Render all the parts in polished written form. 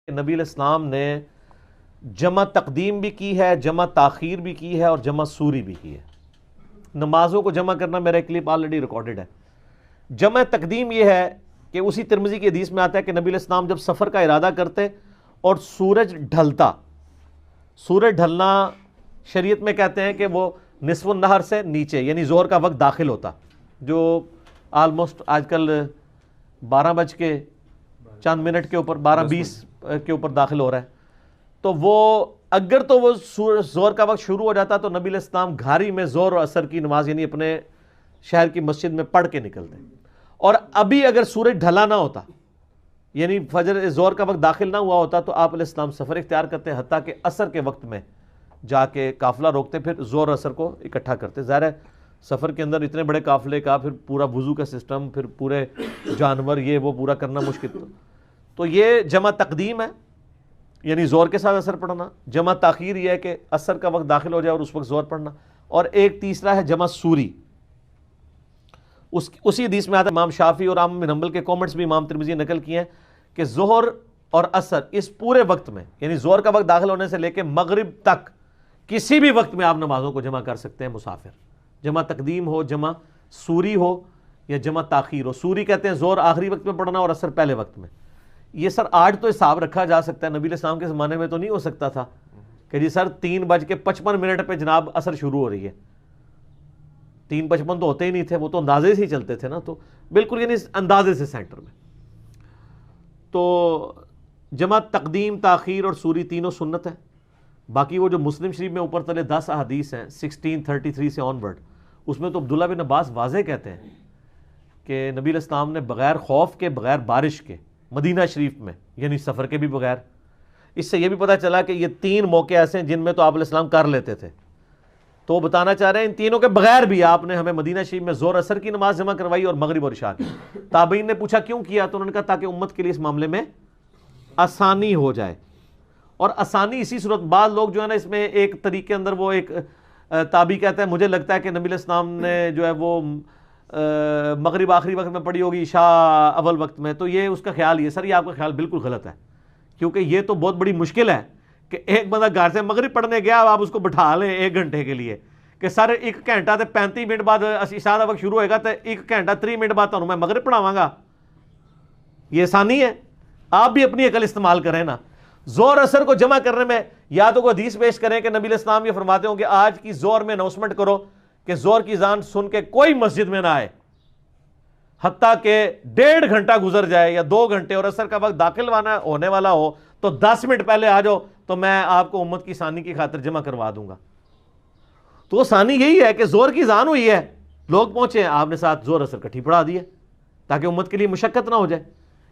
نبی علیہ السلام نے جمع تقدیم بھی کی ہے، جمع تاخیر بھی کی ہے اور جمع سوری بھی کی ہے۔ نمازوں کو جمع کرنا میرا ایک کلپ آلریڈی ریکارڈڈ ہے۔ جمع تقدیم یہ ہے کہ اسی ترمذی کی حدیث میں آتا ہے کہ نبی علیہ السلام جب سفر کا ارادہ کرتے اور سورج ڈھلتا، سورج ڈھلنا شریعت میں کہتے ہیں کہ وہ نصف النہر سے نیچے یعنی ظہر کا وقت داخل ہوتا، جو آلموسٹ آج کل 12:00 کے اوپر 12:20 کے اوپر داخل ہو رہا ہے، تو وہ اگر تو وہ ظہر کا وقت شروع ہو جاتا تو نبی علیہ السلام گھاری میں ظہر اور عصر کی نماز یعنی اپنے شہر کی مسجد میں پڑھ کے نکلتے، اور ابھی اگر سورج ڈھلا نہ ہوتا یعنی فجر ظہر کا وقت داخل نہ ہوا ہوتا تو آپ علیہ السلام سفر اختیار کرتے، حتیٰ کہ عصر کے وقت میں جا کے قافلہ روکتے، پھر ظہر عصر کو اکٹھا کرتے۔ ظاہر ہے سفر کے اندر اتنے بڑے قافلے کا پھر پورا وضو کا سسٹم، پھر پورے جانور یہ وہ پورا کرنا مشکل، تو یہ جمع تقدیم ہے یعنی ظہر کے ساتھ عصر پڑھنا۔ جمع تاخیر یہ ہے کہ عصر کا وقت داخل ہو جائے اور اس وقت ظہر پڑھنا، اور ایک تیسرا ہے جمع سوری۔ اسی حدیث میں آتا ہے، امام شافعی اور احمد بن حنبل کے کامنٹس بھی امام ترمذی نے نقل کیے ہیں کہ ظہر اور عصر اس پورے وقت میں یعنی ظہر کا وقت داخل ہونے سے لے کے مغرب تک کسی بھی وقت میں آپ نمازوں کو جمع کر سکتے ہیں مسافر، جمع تقدیم ہو، جمع سوری ہو یا جمع تاخیر ہو۔ سوری کہتے ہیں ظہر آخری وقت میں پڑھنا اور عصر پہلے وقت میں۔ یہ سر آج تو حساب رکھا جا سکتا ہے، نبی علیہ السلام کے زمانے میں تو نہیں ہو سکتا تھا کہ جی سر 3:55 پہ جناب عصر شروع ہو رہی ہے، 3:55 تو ہوتے ہی نہیں تھے، وہ تو اندازے سے ہی چلتے تھے نا، تو بالکل یعنی اندازے سے سینٹر میں۔ تو جمع تقدیم، تاخیر اور سوری تینوں سنت ہے۔ باقی وہ جو مسلم شریف میں اوپر تلے 10 احادیث ہیں 1633 سے آن ورڈ، اس میں تو عبداللہ بن عباس واضح کہتے ہیں کہ نبی علیہ السلام نے بغیر خوف کے، بغیر بارش کے، مدینہ شریف میں یعنی سفر کے بھی بغیر، اس سے یہ بھی پتہ چلا کہ یہ 3 موقع ایسے ہیں جن میں تو آپ علیہ السلام کر لیتے تھے، تو وہ بتانا چاہ رہے ہیں ان تینوں کے بغیر بھی آپ نے ہمیں مدینہ شریف میں ظہر عصر کی نماز جمع کروائی اور مغرب اور عشاء کی۔ تابعین نے پوچھا کیوں کیا، تو انہوں نے کہا تاکہ امت کے لیے اس معاملے میں آسانی ہو جائے، اور آسانی اسی صورت، بعض لوگ جو ہے نا اس میں ایک طریقے اندر وہ ایک تابعی کہتا ہے مجھے لگتا ہے کہ نبی علیہ السلام نے جو ہے وہ مغرب آخری وقت میں پڑھی ہوگی، عشاء اول وقت میں، تو یہ اس کا خیال یہ سر یہ آپ کا خیال بالکل غلط ہے، کیونکہ یہ تو بہت بڑی مشکل ہے کہ ایک بندہ گھر سے مغرب پڑھنے گیا، آپ اس کو بٹھا لیں 1 گھنٹے کے لیے کہ سر 1 گھنٹہ تے 35 منٹ بعد عشاء دا وقت شروع ہوئے گا تو 1 گھنٹہ 3 منٹ بعد تو میں مغرب پڑھاواں گا، یہ آسانی ہے؟ آپ بھی اپنی عقل استعمال کریں نا۔ ظہر عصر کو جمع کرنے میں یا تو کوئی حدیث پیش کریں کہ نبی علیہ السلام یہ فرماتے ہوں کہ آج کی ظہر میں اناؤنسمنٹ کرو کہ ظہر کی اذان سن کے کوئی مسجد میں نہ آئے حتیٰ کہ 1.5 گھنٹہ گزر جائے یا 2 گھنٹے اور عصر کا وقت داخل ہونے والا ہو تو 10 منٹ پہلے آ جاؤ تو میں آپ کو امت کی آسانی کی خاطر جمع کروا دوں گا۔ تو آسانی یہی ہے کہ ظہر کی اذان ہوئی ہے، لوگ پہنچے ہیں، آپ نے ساتھ ظہر عصر کٹھی پڑھا دی ہے تاکہ امت کے لیے مشقت نہ ہو جائے۔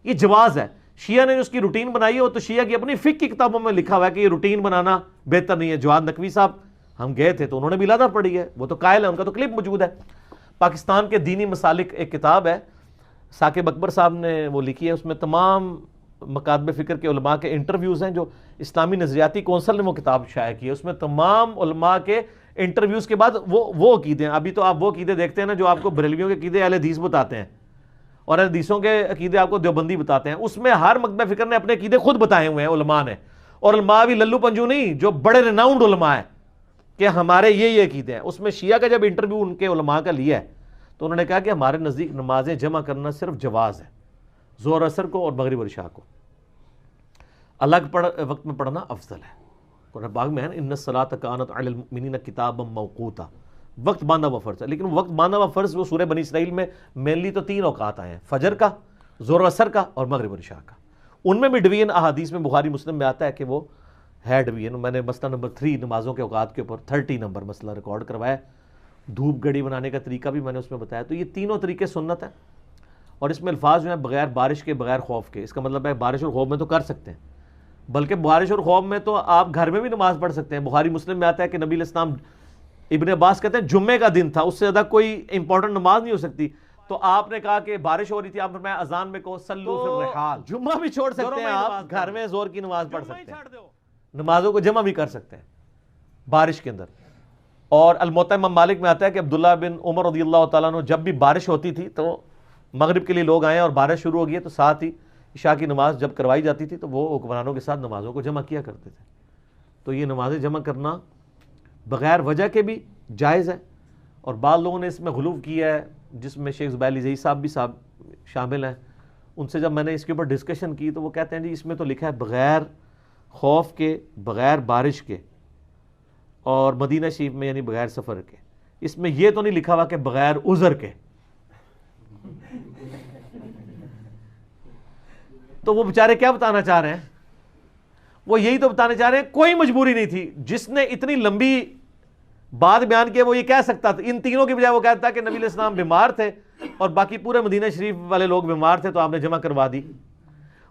یہ جواز ہے، شیعہ نے اس کی روٹین بنائی ہو تو شیعہ کی اپنی فقہ کی کتابوں میں لکھا ہوا ہے کہ یہ روٹین بنانا بہتر نہیں ہے۔ جواد نقوی صاحب ہم گئے تھے تو انہوں نے بھی لادہ پڑھی ہے، وہ تو قائل ہے، ان کا تو کلپ موجود ہے۔ پاکستان کے دینی مسالک ایک کتاب ہے، ثاقب اکبر صاحب نے وہ لکھی ہے، اس میں تمام مکاتب فکر کے علماء کے انٹرویوز ہیں، جو اسلامی نظریاتی کونسل نے وہ کتاب شائع کی ہے، اس میں تمام علماء کے انٹرویوز کے بعد وہ عقیدے ہیں۔ ابھی تو آپ وہ عقیدے دیکھتے ہیں نا جو آپ کو بریلویوں کے عقیدے اہل حدیث بتاتے ہیں اور اہل حدیثوں کے عقیدے آپ کو دیوبندی بتاتے ہیں، اس میں ہر مکتبہ فکر نے اپنے عقیدے خود بتائے ہوئے ہیں علماء نے، اور علماء بھی للو پنجو نہیں، جو بڑے ریناؤنڈ علماء ہیں کہ ہمارے یہ عقیدے ہیں۔ اس میں شیعہ کا جب انٹرویو ان کے علماء کا لیا ہے تو انہوں نے کہا کہ ہمارے نزدیک نمازیں جمع کرنا صرف جواز ہے، ظہر عصر کو اور مغرب اور عشاء کو، الگ وقت میں پڑھنا افضل ہے۔ قرآن پاک میں ہے ان الصلاۃ کانت علی المؤمنین کتابا موقوتا، وقت باندھا ہوا فرض ہے، لیکن وقت باندھا ہوا فرض وہ سورہ بنی اسرائیل میں مینلی تو 3 اوقات آئے ہیں، فجر کا، ظہر عصر کا اور مغرب اور عشاء کا۔ ان میں بھی ڈویژن احادیث میں بخاری مسلم میں آتا ہے کہ وہ ہے ڈویژن۔ میں نے مسئلہ نمبر 3 نمازوں کے اوقات کے اوپر 30 نمبر مسئلہ ریکارڈ کروایا، دھوپ گھڑی بنانے کا طریقہ بھی میں نے اس میں بتایا۔ تو یہ تینوں طریقے سنت ہیں، اور اس میں الفاظ جو ہیں بغیر بارش کے، بغیر خوف کے، اس کا مطلب ہے بارش اور خوف میں تو کر سکتے ہیں، بلکہ بارش اور خوف میں تو آپ گھر میں بھی نماز پڑھ سکتے ہیں۔ بخاری مسلم میں آتا ہے کہ نبی علیہ السلام، ابن عباس کہتے ہیں جمعے کا دن تھا، اس سے زیادہ کوئی امپورٹنٹ نماز نہیں ہو سکتی، تو آپ نے کہا کہ بارش ہو رہی تھی، آپ نے فرمایا اذان میں کو صلو فی الرحال، جمعہ بھی چھوڑ سکتے ہیں، آپ گھر میں ظہر کی نماز پڑھ سکتے ہیں، نمازوں کو جمع بھی کر سکتے ہیں بارش کے اندر۔ اور الموطا امام مالک میں آتا ہے کہ عبداللہ بن عمر رضی اللہ تعالیٰ عنہ جب بھی بارش ہوتی تھی تو مغرب کے لیے لوگ آئے اور بارش شروع ہو گئی ہے تو ساتھ ہی عشاء کی نماز جب کروائی جاتی تھی تو وہ حکمرانوں کے ساتھ نمازوں کو جمع کیا کرتے تھے. تو یہ نمازیں جمع کرنا بغیر وجہ کے بھی جائز ہے, اور بعض لوگوں نے اس میں غلو کیا ہے جس میں شیخ زبیر علی صاحب بھی شامل ہیں. ان سے جب میں نے اس کے اوپر ڈسکشن کی تو وہ کہتے ہیں جی اس میں تو لکھا ہے بغیر خوف کے, بغیر بارش کے, اور مدینہ شریف میں یعنی بغیر سفر کے. اس میں یہ تو نہیں لکھا ہوا کہ بغیر عذر کے. تو وہ بیچارے کیا بتانا چاہ رہے ہیں؟ وہ یہی تو بتانا چاہ رہے ہیں کوئی مجبوری نہیں تھی. جس نے اتنی لمبی بات بیان کی وہ یہ کہہ سکتا تھا, ان تینوں کی بجائے وہ کہتا کہ نبی علیہ السلام بیمار تھے اور باقی پورے مدینہ شریف والے لوگ بیمار تھے تو آپ نے جمع کروا دی.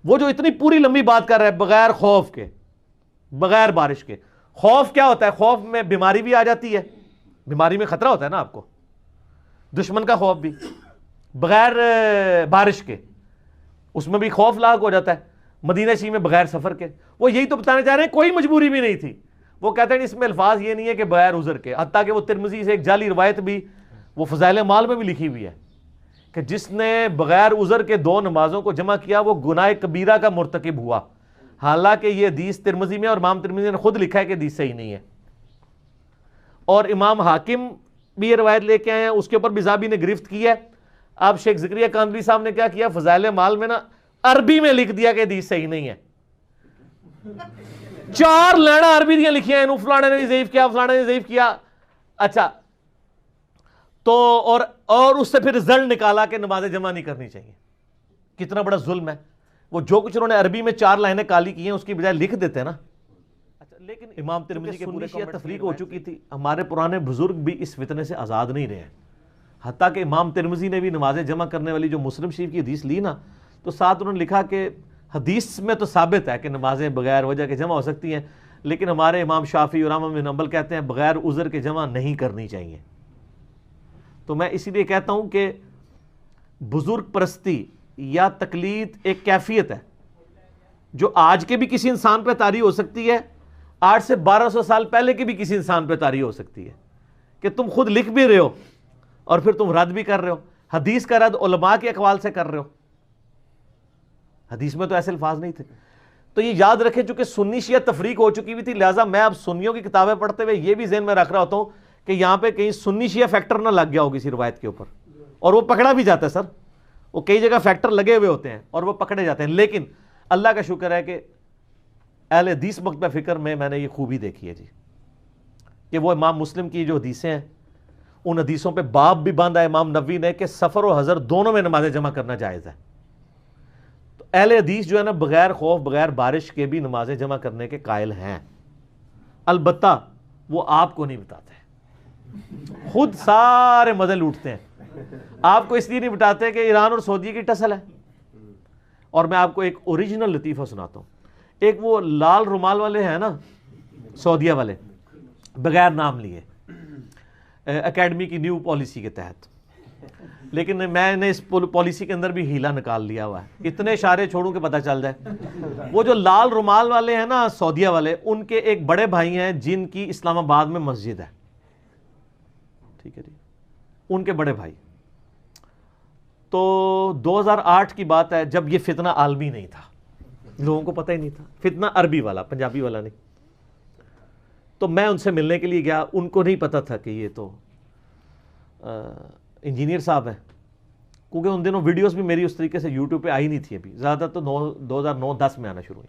وہ جو اتنی پوری لمبی بات کر رہا ہے بغیر خوف کے, بغیر بارش کے. خوف کیا ہوتا ہے؟ خوف میں بیماری بھی آ جاتی ہے, بیماری میں خطرہ ہوتا ہے نا آپ کو, دشمن کا خوف بھی. بغیر بارش کے اس میں بھی خوف لاحق ہو جاتا ہے. مدینہ شریف میں بغیر سفر کے. وہ یہی تو بتانا چاہ رہے ہیں کوئی مجبوری بھی نہیں تھی. وہ کہتے ہیں اس میں الفاظ یہ نہیں ہے کہ بغیر عذر کے, حتیٰ کہ وہ ترمذی سے ایک جعلی روایت بھی وہ فضائل مال میں بھی لکھی ہوئی ہے کہ جس نے بغیر عذر کے 2 نمازوں کو جمع کیا وہ گناہ کبیرہ کا مرتکب ہوا. حالانکہ یہ حدیث ترمذی میں, اور امام ترمذی نے خود لکھا ہے کہ حدیث صحیح نہیں ہے. اور امام حاکم بھی یہ روایت لے کے آئے ہیں, اس کے اوپر بھی ذہبی نے گرفت کی ہے. اب شیخ زکریا کاندھلی صاحب نے کیا کیا, فضائل مال میں نا عربی میں لکھ دیا کہ حدیث صحیح نہیں ہے. 4 لائنیں عربی دیا لکھی ہیں, فلانے نے ضعیف کیا, فلانے نے ضعیف کیا. اچھا تو اور اس سے پھر رزلٹ نکالا کہ نمازیں جمع نہیں کرنی چاہیے. کتنا بڑا ظلم ہے. وہ جو کچھ انہوں نے عربی میں 4 لائنیں کالی کی ہیں اس کی بجائے لکھ دیتے ہیں نا. اچھا لیکن امام ترمذی کے پورے شیعہ تفریق ہو چکی تھی. ہمارے پرانے بزرگ بھی اس فتنے سے آزاد نہیں رہے ہیں. حتیٰ کہ امام ترمذی نے بھی نمازیں جمع کرنے والی جو مسلم شریف کی حدیث لی نا, تو ساتھ انہوں نے لکھا کہ حدیث میں تو ثابت ہے کہ نمازیں بغیر وجہ کے جمع ہو سکتی ہیں, لیکن ہمارے امام شافعی اور احمد بن حنبل کہتے ہیں بغیر عذر کے جمع نہیں کرنی چاہیے. تو میں اسی لیے کہتا ہوں کہ بزرگ پرستی یا تقلید ایک کیفیت ہے جو آج کے بھی کسی انسان پہ طاری ہو سکتی ہے, 8 سے 1200 سال پہلے کے بھی کسی انسان پہ طاری ہو سکتی ہے. کہ تم خود لکھ بھی رہے ہو اور پھر تم رد بھی کر رہے ہو. حدیث کا رد علماء کے اقوال سے کر رہے ہو. حدیث میں تو ایسے الفاظ نہیں تھے. تو یہ یاد رکھیں چونکہ سنی شیعہ تفریق ہو چکی ہوئی تھی, لہٰذا میں اب سنیوں کی کتابیں پڑھتے ہوئے یہ بھی ذہن میں رکھ رہا ہوتا ہوں کہ یہاں پہ کہیں سنی شیعہ فیکٹر نہ لگ گیا ہو کسی روایت کے اوپر. اور وہ پکڑا بھی جاتا ہے سر, وہ کئی جگہ فیکٹر لگے ہوئے ہوتے ہیں اور وہ پکڑے جاتے ہیں. لیکن اللہ کا شکر ہے کہ اہل حدیث مکتبہ فکر میں نے یہ خوبی دیکھی ہے جی, کہ وہ امام مسلم کی جو حدیثیں ہیں ان حدیثوں پہ باب بھی باندھا ہے امام نووی نے کہ سفر و حضر دونوں میں نمازیں جمع کرنا جائز ہے. تو اہل حدیث جو ہے نا بغیر خوف بغیر بارش کے بھی نمازیں جمع کرنے کے قائل ہیں. البتہ وہ آپ کو نہیں بتاتے, خود سارے مزے لوٹتے ہیں. آپ کو اس لیے نہیں بتاتے کہ ایران اور سعودی کی ٹسل ہے. اور میں آپ کو ایک اوریجنل لطیفہ سناتا ہوں. ایک وہ لال رومال والے ہیں نا سعودیہ والے, بغیر نام لیے, اکیڈمی کی نیو پالیسی کے تحت, لیکن میں نے اس پالیسی کے اندر بھی ہیلا نکال لیا ہوا ہے. اتنے اشارے چھوڑوں کہ پتہ چل جائے. وہ جو لال رومال والے ہیں نا سعودیہ والے, ان کے ایک بڑے بھائی ہیں جن کی اسلام آباد میں مسجد ہے, ٹھیک ہے جی, ان کے بڑے بھائی. تو 2008 کی بات ہے جب یہ فتنہ عالمی نہیں تھا, لوگوں کو پتہ ہی نہیں تھا, فتنہ عربی والا, پنجابی والا نہیں. تو میں ان سے ملنے کے لیے گیا. ان کو نہیں پتا تھا کہ یہ تو انجینئر صاحب ہیں, کیونکہ ان دنوں ویڈیوز بھی میری اس طریقے سے یوٹیوب پہ آئی نہیں تھی ابھی, زیادہ تو 2009-10 میں آنا شروع ہوئی.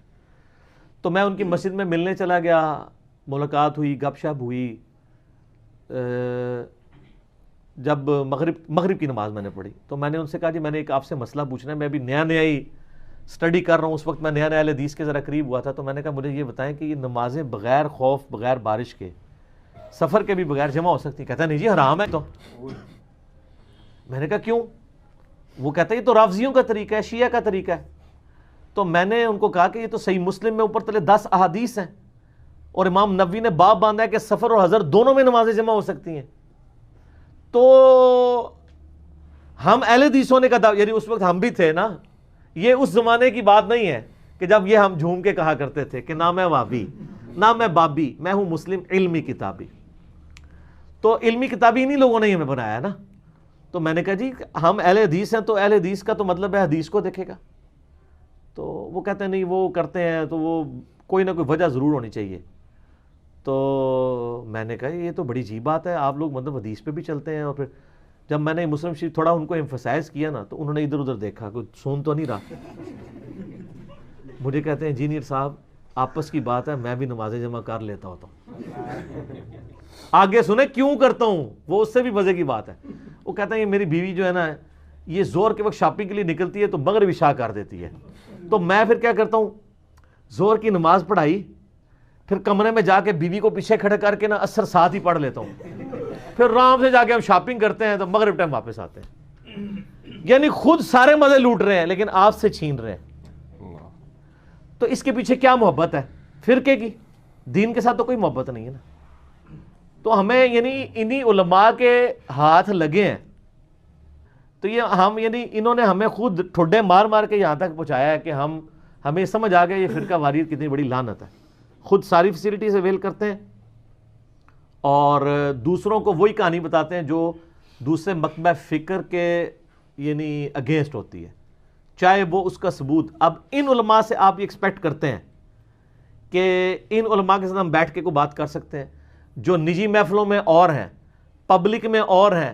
تو میں ان کی مسجد میں ملنے چلا گیا, ملاقات ہوئی, گپ شپ ہوئی. جب مغرب کی نماز میں نے پڑھی تو میں نے ان سے کہا جی میں نے ایک آپ سے مسئلہ پوچھنا ہے, میں ابھی نیا ہی اسٹڈی کر رہا ہوں, اس وقت میں نیا اہل حدیث کے ذرا قریب ہوا تھا. تو میں نے کہا مجھے یہ بتائیں کہ یہ نمازیں بغیر خوف بغیر بارش کے سفر کے بھی بغیر جمع ہو سکتی ہیں؟ کہتا نہیں جی حرام ہے. تو میں نے کہا کیوں؟ وہ کہتا ہے یہ تو رافضیوں کا طریقہ ہے, شیعہ کا طریقہ ہے. تو میں نے ان کو کہا کہ یہ تو صحیح مسلم میں اوپر تلے 10 احادیث ہیں اور امام نووی نے باب باندھا ہے کہ سفر اور حضر دونوں میں نمازیں جمع ہو سکتی ہیں. تو ہم اہل حدیثوں نے کہا, یعنی اس وقت ہم بھی تھے نا, یہ اس زمانے کی بات نہیں ہے کہ جب یہ ہم جھوم کے کہا کرتے تھے کہ نہ میں وابی نہ میں بابی, میں ہوں مسلم علمی کتابی. تو علمی کتابی انہی لوگوں نے ہمیں بنایا نا. تو میں نے کہا جی ہم اہل حدیث ہیں تو اہل حدیث کا تو مطلب ہے حدیث کو دیکھے گا. تو وہ کہتے ہیں نہیں وہ کرتے ہیں تو وہ کوئی نہ کوئی وجہ ضرور ہونی چاہیے. تو میں نے کہا یہ تو بڑی عجیب بات ہے, آپ لوگ مطلب حدیث پہ بھی چلتے ہیں. اور پھر جب میں نے مسلم شریف تھوڑا ان کو ایمفسائز کیا نا تو انہوں نے ادھر ادھر دیکھا, کوئی سن تو نہیں رہا. مجھے کہتے ہیں انجینئر صاحب آپس کی بات ہے, میں بھی نماز جمع کر لیتا ہوتا ہوں. آگے سنیں کیوں کرتا ہوں, وہ اس سے بھی مزے کی بات ہے. وہ کہتا ہے یہ میری بیوی جو ہے نا یہ زور کے وقت شاپنگ کے لیے نکلتی ہے تو مغرب عشاء کر دیتی ہے, تو میں پھر کیا کرتا ہوں زور کی نماز پڑھائی, پھر کمرے میں جا کے بیوی کو پیچھے کھڑے کر کے نا عصر ساتھ ہی پڑھ لیتا ہوں, پھر آرام سے جا کے ہم شاپنگ کرتے ہیں تو مغرب ٹائم واپس آتے ہیں. یعنی خود سارے مزے لوٹ رہے ہیں لیکن آپ سے چھین رہے ہیں. تو اس کے پیچھے کیا محبت ہے؟ فرقے کی. دین کے ساتھ تو کوئی محبت نہیں ہے نا. تو ہمیں یعنی انہی علماء کے ہاتھ لگے ہیں, تو یہ ہم یعنی انہوں نے ہمیں خود ٹھڈے مار مار کے یہاں تک پہنچایا ہے کہ ہمیں سمجھ آ گیا یہ فرقہ واریت کتنی بڑی لعنت ہے. خود ساری فیسلٹیز اویل کرتے ہیں اور دوسروں کو وہی کہانی بتاتے ہیں جو دوسرے مکتبہ فکر کے یعنی اگینسٹ ہوتی ہے, چاہے وہ اس کا ثبوت. اب ان علماء سے آپ یہ ایکسپیکٹ کرتے ہیں کہ ان علماء کے ساتھ ہم بیٹھ کے کوئی بات کر سکتے ہیں جو نجی محفلوں میں اور ہیں, پبلک میں اور ہیں,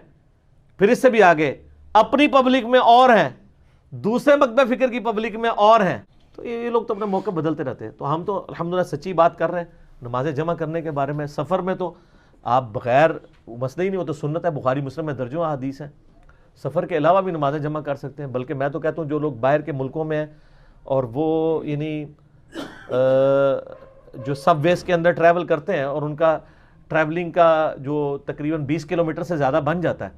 پھر اس سے بھی آگے اپنی پبلک میں اور ہیں, دوسرے مکتبہ فکر کی پبلک میں اور ہیں. تو یہ لوگ تو اپنے موقع بدلتے رہتے ہیں. تو ہم تو الحمدللہ سچی بات کر رہے ہیں نمازیں جمع کرنے کے بارے میں. سفر میں تو آپ بغیر مسئلہ ہی نہیں, وہ تو سنت ہے, بخاری مسلم میں درجوں حدیث ہیں. سفر کے علاوہ بھی نمازیں جمع کر سکتے ہیں. بلکہ میں تو کہتا ہوں جو لوگ باہر کے ملکوں میں ہیں اور وہ یعنی جو سب ویز کے اندر ٹریول کرتے ہیں اور ان کا ٹریولنگ کا جو تقریباً 20 کلومیٹر سے زیادہ بن جاتا ہے,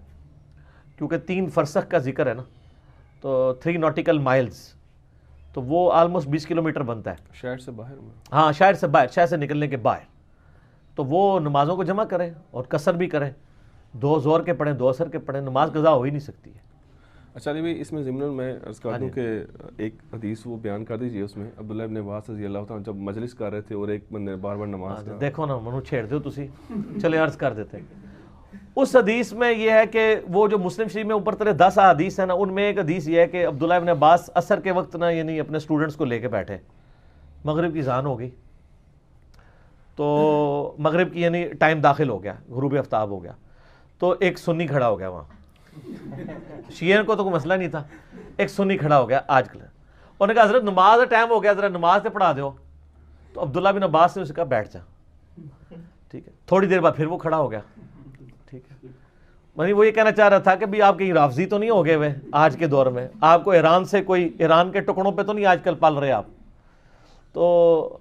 کیونکہ 3 فرسخ کا ذکر ہے نا, تو 3 ناٹیکل مائلز, تو وہ آلموسٹ 20 کلومیٹر بنتا ہے شہر سے باہر. ہاں شہر سے باہر, شہر سے نکلنے کے باہر. تو وہ نمازوں کو جمع کریں اور قصر بھی کریں, 2 زور کے پڑھیں 2 عصر کے پڑھیں, نماز قضا ہو ہی نہیں سکتی ہے. اچھا علی بھائی, اس میں ضمن میں عرض کر دوں کہ ایک حدیث وہ بیان کر دیجیے. اس میں عبداللہ ابن عباس رضی اللہ تعالیٰ جب مجلس کر رہے تھے اور ایک بندے بار بار نماز کا, دیکھو نا منو چھیڑ دو تسی, چلے عرض کر دیتے ہیں. اس حدیث میں یہ ہے کہ وہ جو مسلم شریف میں اوپر ترے 10 حدیث ہیں نا, ان میں ایک حدیث یہ ہے کہ عبداللہ ابن عباس عصر کے وقت نا یعنی اپنے اسٹوڈنٹس کو لے کے بیٹھے, مغرب کی اذان ہو گئی, تو مغرب کی یعنی ٹائم داخل ہو گیا, غروب آفتاب ہو گیا, تو ایک سنی کھڑا ہو گیا وہاں. شیعہ کو تو کوئی مسئلہ نہیں تھا, ایک سنی کھڑا ہو گیا آج کل, انہوں نے کہا حضرت نماز کا ٹائم ہو گیا, ذرا نماز سے پڑھا دو. تو عبداللہ بن عباس نے اسے کہا بیٹھ جا. ٹھیک ہے, تھوڑی دیر بعد پھر وہ کھڑا ہو گیا. ٹھیک ہے, یعنی وہ یہ کہنا چاہ رہا تھا کہ بھی آپ کہیں رافضی تو نہیں ہو گئے ہوئے آج کے دور میں, آپ کو ایران سے کوئی ایران کے ٹکڑوں پہ تو نہیں آج کل پال رہے آپ. تو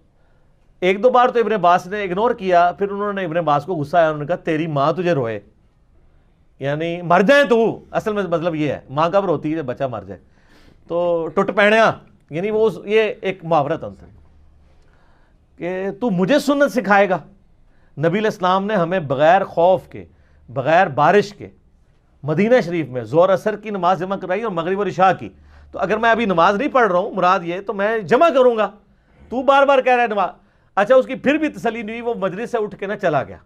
1-2 بار تو ابن عباس نے اگنور کیا, پھر انہوں نے ابن عباس کو غصہ آیا, انہوں نے کہا تیری ماں تجھے روئے, یعنی مر جائیں تو اصل میں مطلب یہ ہے, ماں کب روتی ہے بچہ مر جائے, تو ٹوٹ پہنیا, یعنی وہ یہ ایک محاورہ تھا کہ تو مجھے سنت سکھائے گا. نبی علیہ السلام نے ہمیں بغیر خوف کے, بغیر بارش کے مدینہ شریف میں زور اثر کی نماز جمع کرائی اور مغرب اور عشاء کی. تو اگر میں ابھی نماز نہیں پڑھ رہا ہوں, مراد یہ تو میں جمع کروں گا, تو بار بار کہہ رہا ہے نماز. اچھا اس کی پھر بھی تسلی نہیں ہوئی, وہ مجلس سے اٹھ کے نہ چلا گیا.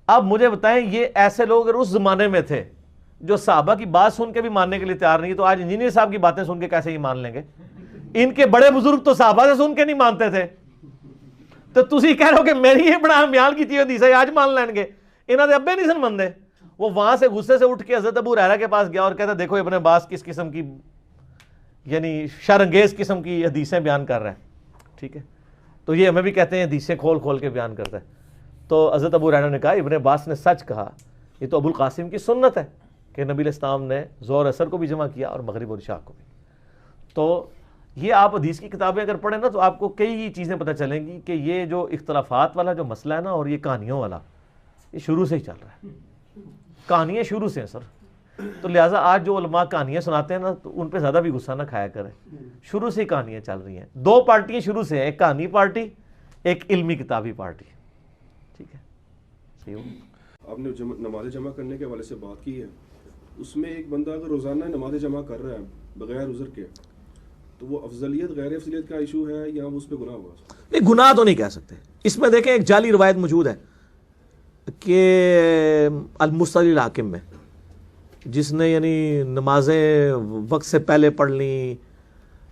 اب مجھے بتائیں یہ ایسے لوگ اگر اس زمانے میں تھے جو صحابہ کی بات سن کے بھی ماننے کے لیے تیار نہیں, تو آج انجینئر صاحب کی باتیں سن کے کیسے ہی مان لیں گے؟ ان کے بڑے بزرگ تو صحابہ سے سن کے نہیں مانتے تھے, تو تسی کہہ رہے ہو کہ میری یہ بڑا بیان کی چیز حدیث ہے آج مان لیں گے؟ انہوں نے ابے نہیں سن مندے. وہ وہاں سے غصے سے اٹھ کے حضرت ابو ہریرہ کے پاس گیا اور کہتا دیکھو ابن عباس کس قسم کی یعنی شر انگیز قسم کی حدیثیں بیان کر رہا ہے. ٹھیک ہے, تو یہ ہمیں بھی کہتے ہیں حدیثیں کھول کھول کے بیان کرتا ہے. تو حضرت ابو ہریرہ نے کہا ابن عباس نے سچ کہا, یہ تو ابو القاسم کی سنت ہے کہ نبی علیہ السلام نے زور اثر کو بھی جمع کیا اور مغرب اور عشاء کو بھی. تو یہ آپ حدیث کی کتابیں اگر پڑھیں نا تو آپ کو کئی چیزیں پتہ چلیں گی کہ یہ جو اختلافات والا جو مسئلہ ہے نا اور یہ کہانیوں والا, یہ شروع سے ہی چل رہا ہے. کہانیاں شروع سے ہیں سر, تو لہٰذا آج جو علماء کہانیاں سناتے ہیں نا تو ان پہ زیادہ بھی غصہ نہ کھایا کریں. شروع سے ہی کہانیاں چل رہی ہیں, 2 پارٹیاں شروع سے ہیں, ایک کہانی پارٹی, ایک علمی کتابی پارٹی. ٹھیک ہے, صحیح ہو. آپ نے نماز جمع کرنے کے حوالے سے بات کی ہے, اس میں ایک بندہ اگر روزانہ نماز جمع کر رہا ہے بغیر عذر کے, تو وہ افضلیت غیر افضلیت کا ایشو ہے یا اس پہ گناہ ہوا؟ نہیں, گناہ تو نہیں کہہ سکتے. اس میں دیکھیں ایک جعلی روایت موجود ہے کہ المستدل الحاکم میں, جس نے یعنی نمازیں وقت سے پہلے پڑھ لیں,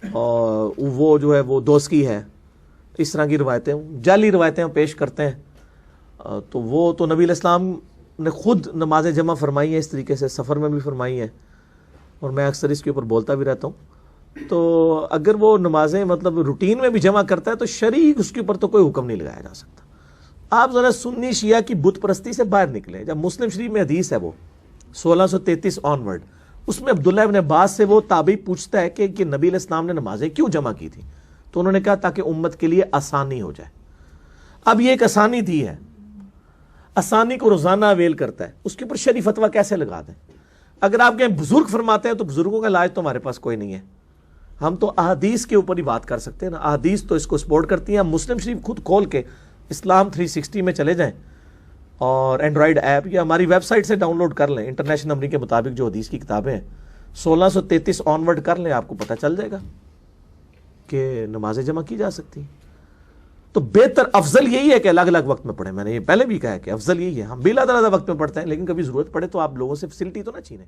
اور وہ جو ہے وہ دوسکی ہے، اس طرح کی روایتیں جعلی روایتیں پیش کرتے ہیں، تو وہ تو نبی علیہ السلام نے خود نماز جمع فرمائی ہے اس طریقے سے، سفر میں بھی فرمائی ہے، اور میں اکثر اس کے اوپر بولتا بھی رہتا ہوں۔ تو اگر وہ نمازیں مطلب روٹین میں بھی جمع کرتا ہے تو شرعی اس کے اوپر تو کوئی حکم نہیں لگایا جا سکتا۔ آپ ذرا سنی شیعہ کی بت پرستی سے باہر نکلیں۔ جب مسلم شریف میں حدیث ہے وہ 1633 آنورڈ، اس میں عبداللہ ابن عباس سے وہ تابعی پوچھتا ہے کہ نبی علیہ السلام نے نمازیں کیوں جمع کی تھی؟ تو انہوں نے کہا تاکہ امت کے لیے آسانی ہو جائے۔ اب یہ ایک آسانی دی ہے، آسانی کو روزانہ اویل کرتا ہے، اس کے اوپر شرعی فتویٰ کیسے لگا دیں؟ اگر آپ کہیں بزرگ فرماتے ہیں تو بزرگوں کا علاج تو ہمارے پاس کوئی نہیں ہے، ہم تو احادیث کے اوپر ہی بات کر سکتے ہیں نا، احادیث تو اس کو سپورٹ کرتی ہیں۔ ہم مسلم شریف خود کھول کے اسلام 360 میں چلے جائیں اور اینڈرائڈ ایپ یا ہماری ویب سائٹ سے ڈاؤن لوڈ کر لیں، انٹرنیشنل نمبر کے مطابق جو حدیث کی کتابیں ہیں 1633 آنورڈ کر لیں، آپ کو پتہ چل جائے گا کہ نمازیں جمع کی جا سکتی ہیں۔ تو بہتر افضل یہی ہے کہ الگ الگ وقت میں پڑھیں، میں نے یہ پہلے بھی کہا ہے کہ افضل یہی ہے، ہم بلا درازہ وقت میں پڑھتے ہیں، لیکن کبھی ضرورت پڑے تو آپ لوگوں سے فیسلٹی تو نہ چھینیں۔